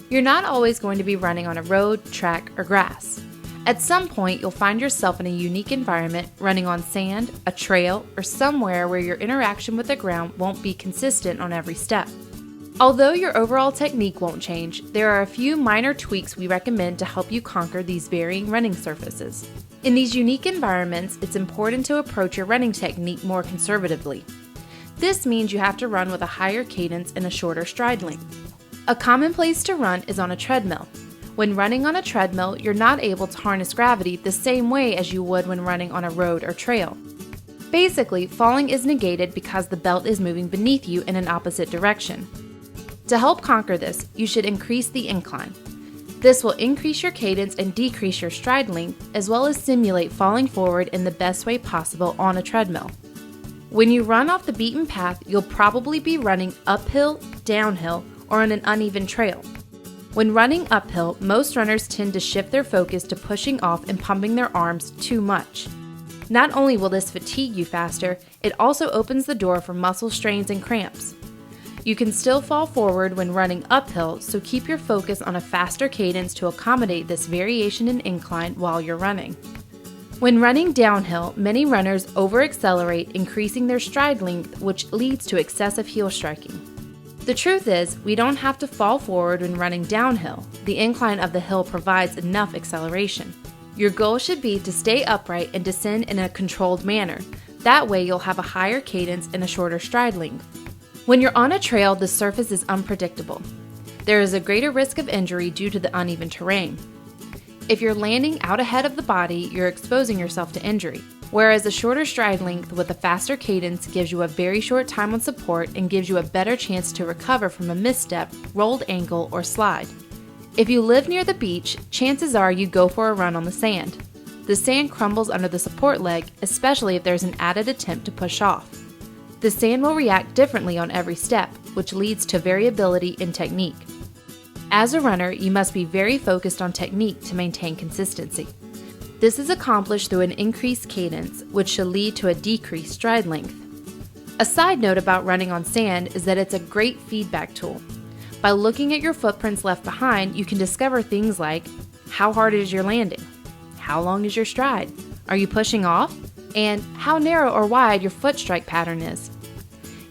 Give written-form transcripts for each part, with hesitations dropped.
You're not always going to be running on a road, track, or grass. At some point, you'll find yourself in a unique environment, running on sand, a trail, or somewhere where your interaction with the ground won't be consistent on every step. Although your overall technique won't change, there are a few minor tweaks we recommend to help you conquer these varying running surfaces. In these unique environments, it's important to approach your running technique more conservatively. This means you have to run with a higher cadence and a shorter stride length. A common place to run is on a treadmill. When running on a treadmill, you're not able to harness gravity the same way as you would when running on a road or trail. Basically, falling is negated because the belt is moving beneath you in an opposite direction. To help conquer this, you should increase the incline. This will increase your cadence and decrease your stride length, as well as simulate falling forward in the best way possible on a treadmill. When you run off the beaten path, you'll probably be running uphill, downhill, or on an uneven trail. When running uphill, most runners tend to shift their focus to pushing off and pumping their arms too much. Not only will this fatigue you faster, it also opens the door for muscle strains and cramps. You can still fall forward when running uphill, so keep your focus on a faster cadence to accommodate this variation in incline while you're running. When running downhill, many runners over-accelerate, increasing their stride length, which leads to excessive heel striking. The truth is, we don't have to fall forward when running downhill. The incline of the hill provides enough acceleration. Your goal should be to stay upright and descend in a controlled manner. That way you'll have a higher cadence and a shorter stride length. When you're on a trail, the surface is unpredictable. There is a greater risk of injury due to the uneven terrain. If you're landing out ahead of the body, you're exposing yourself to injury, whereas a shorter stride length with a faster cadence gives you a very short time on support and gives you a better chance to recover from a misstep, rolled ankle, or slide. If you live near the beach, chances are you go for a run on the sand. The sand crumbles under the support leg, especially if there's an added attempt to push off. The sand will react differently on every step, which leads to variability in technique. As a runner, you must be very focused on technique to maintain consistency. This is accomplished through an increased cadence, which should lead to a decreased stride length. A side note about running on sand is that it's a great feedback tool. By looking at your footprints left behind, you can discover things like, how hard is your landing? How long is your stride? Are you pushing off? And how narrow or wide your foot strike pattern is.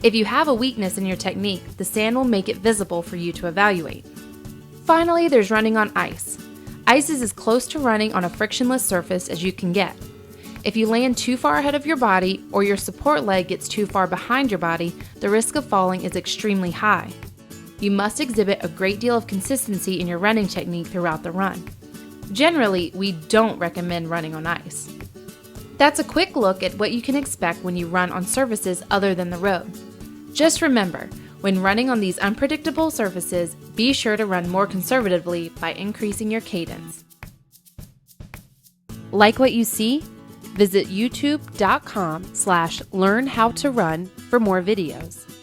If you have a weakness in your technique, the sand will make it visible for you to evaluate. Finally, there's running on ice. Ice is as close to running on a frictionless surface as you can get. If you land too far ahead of your body or your support leg gets too far behind your body, the risk of falling is extremely high. You must exhibit a great deal of consistency in your running technique throughout the run. Generally, we don't recommend running on ice. That's a quick look at what you can expect when you run on surfaces other than the road. Just remember, when running on these unpredictable surfaces, be sure to run more conservatively by increasing your cadence. Like what you see? Visit youtube.com/learnhowtorun for more videos.